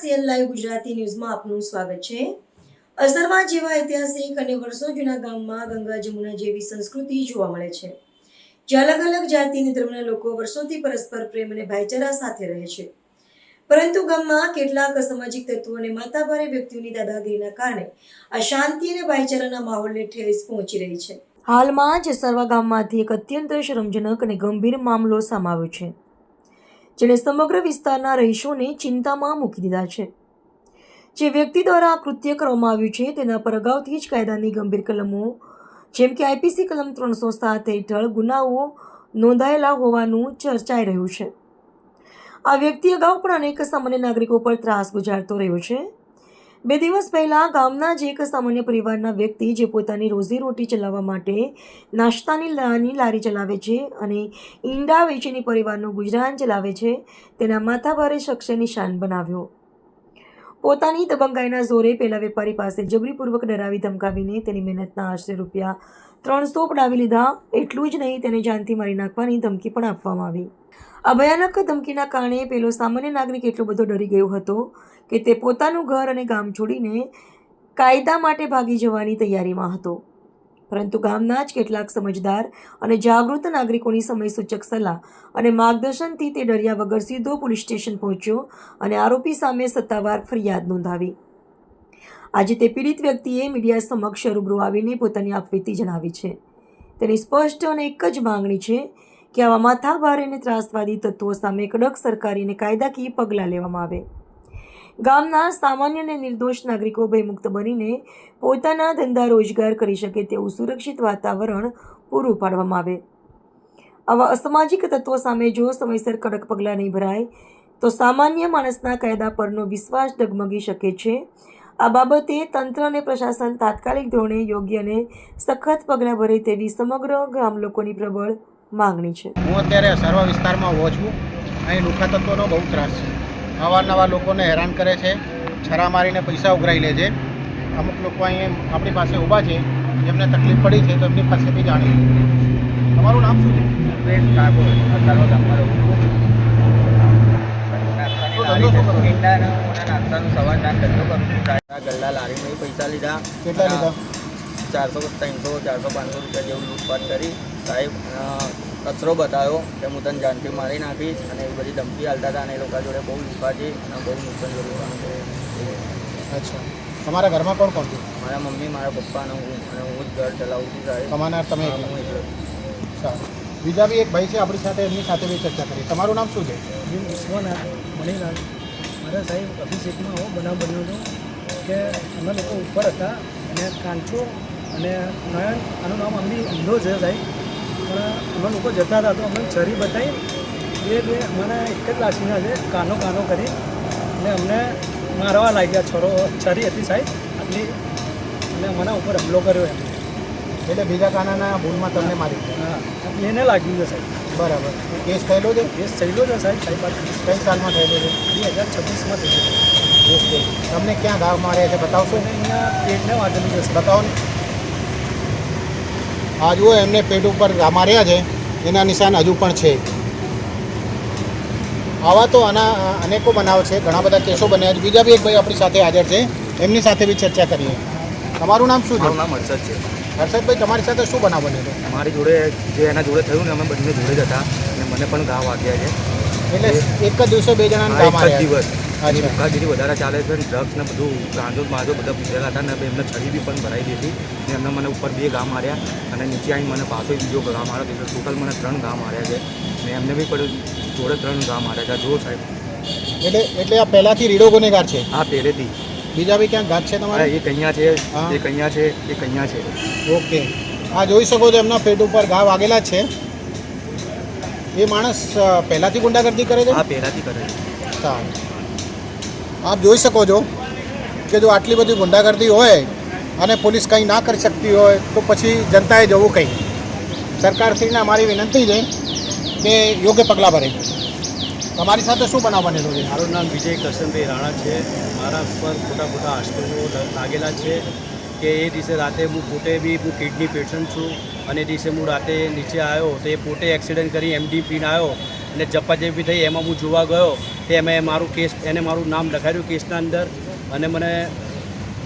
CL live Gujarati ન્યૂઝમાં આપનું સ્વાગત છે। અસરવા જેવા ઐતિહાસિક અને વર્ષો જૂના ગામમાં ગંગા જમુના જેવી સંસ્કૃતિ જોવા મળે છે, જ્યાં અલગ અલગ જાતિ અને ધર્મના લોકો વર્ષોથી પરસ્પર પ્રેમ અને ભાઈચારા સાથે રહે છે। પરંતુ ગામમાં કેટલાક અસામાજિક તત્વો અને માથાભારે વ્યક્તિઓની દાદાગીરીના કારણે અશાંતિ અને ભાઈચારાના માહોલને ઠેસ પહોંચી રહી છે। હાલમાં જ અસરવા ગામમાંથી એક અત્યંત શરમજનક અને ગંભીર મામલો સામે આવ્યો છે, જેણે સમગ્ર વિસ્તારના રહીશોને ચિંતામાં મૂકી દીધા છે। જે વ્યક્તિ દ્વારા આ કૃત્ય કરવામાં આવ્યું છે તેના પર અગાઉથી જ કાયદાની ગંભીર કલમો જેમ કે IPC કલમ 307 હેઠળ ગુનાઓ નોંધાયેલા હોવાનું ચર્ચાઈ રહ્યું છે। આ વ્યક્તિ અગાઉ પણ અનેક સામાન્ય નાગરિકો પર ત્રાસ ગુજારતો રહ્યો છે। 2 દિવસ પહેલા ગામના જ એક સામાન્ય પરિવારના વ્યક્તિ જે પોતાની રોજીરોટી ચલાવવા માટે નાસ્તાની લારી ચલાવે છે અને ઈંડા વેચીને પરિવારનું ગુજરાન ચલાવે છે, તેના માથાભારે શખ્સે નિશાન બનાવ્યો। પોતાની દબંગાઈના જોરે પેલા વેપારી પાસે જબરીપૂર્વક ડરાવી ધમકાવીને તેની મહેનતના આશરે ₹300 પડાવી લીધા। એટલું જ નહીં, તેને જાનથી મારી નાખવાની ધમકી પણ આપવામાં આવી। આ ભયાનક ધમકીના કારણે પેલો સામાન્ય નાગરિક એટલો બધો ડરી ગયો હતો કે તે પોતાનું ઘર અને ગામ છોડીને કાયદા માટે ભાગી જવાની તૈયારીમાં હતો। પરંતુ ગામના જ કેટલાક સમજદાર અને જાગૃત નાગરિકોની સમયસૂચક સલાહ અને માર્ગદર્શનથી તે ડર્યા વગર સીધો પોલીસ સ્ટેશન પહોંચ્યો અને આરોપી સામે સત્તાવાર ફરિયાદ નોંધાવી। આજે તે પીડિત વ્યક્તિએ મીડિયા સમક્ષ રૂબરૂ આવીને પોતાની આપવીતી જણાવી છે। તેની સ્પષ્ટ અને એક જ માંગણી છે કે આવા માથાભારે અને ત્રાસવાદી તત્વો સામે કડક સરકારી અને કાયદાકીય પગલાં લેવામાં આવે। ગામના સામાન્ય અને નિર્દોષ નાગરિકો ભયમુક્ત બનીને પોતાના ધંધા રોજગાર કરી શકે તેવું સુરક્ષિત વાતાવરણ પૂરું પાડવામાં આવે। આવા અસામાજિક તત્વો સામે જો સમયસર કડક પગલાં નહીં ભરાય તો સામાન્ય માણસના કાયદા પરનો વિશ્વાસ ડગમગી શકે છે। આ બાબતે તંત્ર અને પ્રશાસન તાત્કાલિક ધોરણે યોગ્ય અને સખત પગલાં ભરે તેવી સમગ્ર ગામ લોકોની પ્રબળ માંગણી છે। હું અત્યારે અસરવા વિસ્તારમાં ઊભો છું। અહીં લુખ્ખા તત્વોનો બહુ ત્રાસ છે। અવારનવાર લોકોને હેરાન કરે છે, છરા મારીને પૈસા ઉઘરાઈ લે છે। અમુક લોકો અહીં આપણી પાસે ઊભા છે, જેમને તકલીફ પડી છે તો એમની પાસેથી જાણી। તમારું નામ શું છે? નાસ્તાનું સવારનાં ધંધો કરું છું। ગલ્લા લારીમાં પૈસા લીધા। કેટલા લીધા? 400, 300, 400, 500 રૂપિયા જેવું લૂંટપાટ કરી સાહેબ કચરો બતાવ્યો કે હું તને જાનથી મારી નાખીશ અને એવી બધી ધમકી હાલતા હતા અને એ લોકો જોડે બહુ લુખા છે અને બહુ નુકસાન કરવાનું છે। અચ્છા, તમારા ઘરમાં કોણ કોણ છે? મારા મમ્મી, મારા પપ્પા અને હું જ ઘર ચલાવું છું સાહેબ। તમારા તમે હું એકલો। સારું, બીજા બી એક ભાઈ છે આપણી સાથે, એમની સાથે બી ચર્ચા કરી। તમારું નામ શું છે? વિશ્વનાથ મણિલાલ। મારા સાહેબ અભિષેકમાં આવો બનાવ બન્યો હતો કે અમે લોકો ઉપર હતા અને કાંચો અને નયન, આનું નામ અમની અંધો છે સાહેબ, પણ અમે લોકો જતા હતા તો અમને છરી બતાવી બે અમારા એક જ લાઠીના છે, કાનો કરી અને અમને મારવા લાગ્યા। છરી હતી સાહેબ આટલી અને અમારા ઉપર હુમલો કર્યો એમ। એટલે બીજા કાનાના ભૂલમાં તમને મારી દીધા? હા, એને લાગ્યું છે સાહેબ। બરાબર, કેસ થયેલો છે? કેસ થયેલો છે સાહેબ। કઈ સાલમાં થયેલો છે? 2026માં થયેલો છે। ઓકે, તમને ક્યાં ઘાવ માર્યા છે બતાવશો? અને અહીંયા પેટને વાગેલું છે સાહેબ। બતાવો ને। આ જુઓ, એમને પેટ ઉપર ઘા માર્યા છે, એના નિશાન હજુ પણ છે। આવા તો અનેકો બનાવ છે, ઘણા બધા કેસો બન્યા છે। બીજા બી એક ભાઈ આપણી સાથે હાજર છે, એમની સાથે બી ચર્ચા કરીએ। તમારું નામ શું છે? મારું નામ હર્ષદ છે। હર્ષદભાઈ, તમારી સાથે શું બનાવ બન્યો હતો? મારી જોડે જે એના જોડે થયું ને, અમે બંને જોડે જ હતા અને મને પણ ઘા વાગ્યા છે। એટલે એક જ દિવસે બે જણાને ઘા એક જ માર્યા? દિવસ અચ્છા। મુકાગીરી વધારે ચાલે છે, ડ્રગ્સ ને બધું ગાંજો માજો બધા પૂછેલા હતા ને એમને છરી બી પણ ભરાઈ દીધી ને એમને મને ઉપર 2 ઘા માર્યા અને નીચે આવી મને પાછો બીજો ઘા માર્યો, એટલે ટોટલ મને 3 ઘા માર્યા છે ને એમને બી પણ જોડે 3 ઘા માર્યા છે। જો સાહેબ, એટલે આ પહેલાથી રીડો ગુનેગાર છે? આ પહેલેથી। બીજા બી ક્યાંક ઘાત છે તમારે? એક અહીંયા છે, એક અહીંયા છે, એક અહીંયા છે। ઓકે, આ જોઈ શકો છો, એમના પેટ ઉપર ઘા વાગેલા જ છે। એ માણસ પહેલાંથી ગુંડાગર્દી કરે છે? આ પહેલાંથી કરે છે। સારું, આપ જોઈ શકો છો કે જો આટલી બધી ગુંડાગર્દી હોય અને પોલીસ કંઈ ના કરી શકતી હોય તો પછી જનતાએ જવું કંઈ? સરકારશ્રીને અમારી વિનંતી છે કે યોગ્ય પગલાં ભરે। તમારી સાથે શું બનાવ બનેલો છે? મારું નામ વિજય કરશનભાઈ રાણા છે। મારા પર ખોટા આક્ષેપો લાગેલા છે કે એ દિવસે રાતે હું કિડની પેશન્ટ છું અને એ દિવસે હું રાતે નીચે આવ્યો તો એ પોતે એક્સિડન્ટ કરી MD પીને આવ્યો અને ઝપાઝપી થઈ, એમાં હું જોવા ગયો તે મેં મારું કેસ એને મારું નામ લખાડ્યું કેસના અંદર અને મને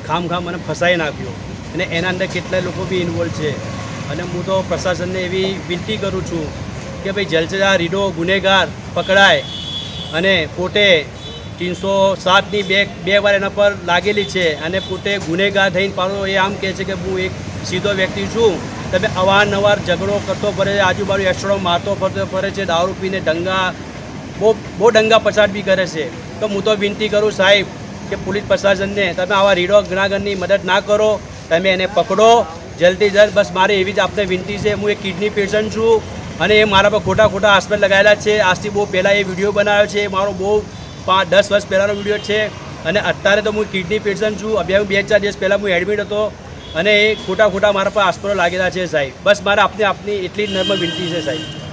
ખામ મને ફસાઈ નાખ્યો અને એના અંદર કેટલાય લોકો બી ઇન્વોલ્વ છે. અને હું તો પ્રશાસનને એવી વિનંતી કરું છું કે ભાઈ જલ્દ આ રીડો ગુનેગાર પકડાય અને પોતે 307ની બે વાર એના પર લાગેલી છે અને પોતે ગુનેગાર થઈને પાછો એ આમ કહે છે કે હું એક સીધો વ્યક્તિ છું. તમે અવારનવાર ઝઘડો કરતો ફરે છે, આજુબાજુ એક્સ્ટ્રો મારતો ફરે છે, દારૂ પીને દંગા બહુ દંગા પછાડ બી કરે છે. તો હું તો વિનંતી કરું સાહેબ કે પોલીસ પ્રશાસનને તમે આવા રીડો ગુનેગારની મદદ ના કરો, તમે એને પકડો જલ્દી જલ્દ. બસ મારી એવી જ આપને વિનંતી છે. હું એક કિડની પેશન્ટ છું અને એ મારા પર ખોટા આસ્પેક્ટ લગાવેલા છે. આજથી બહુ પહેલાં એ વિડીયો બનાવ્યો છે, મારો બહુ 5-10 વર્ષ પહેલાંનો વિડીયો છે અને અત્યારે તો હું કિડની પેશન્ટ છું. અભ્યાસ 2-4 દિવસ પહેલાં હું એડમિટ હતો અને એ ખોટા મારા પર આસ્પેક્ટો લાગેલા છે સાહેબ. બસ મારે આપની એટલી જ નર્મ વિનંતી છે સાહેબ.